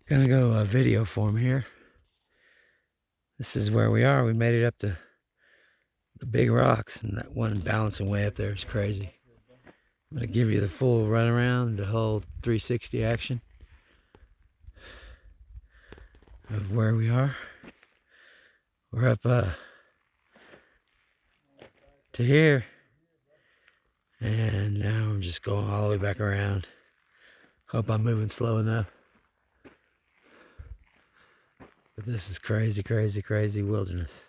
Gonna go video form here. This is where we are. We made it up to the big rocks, and that one balancing way up there is crazy. I'm gonna give you the full runaround, the whole 360 action of where we are. We're up to here, and now I'm just going all the way back around. Hope I'm moving slow enough. But this is crazy, crazy, crazy wilderness.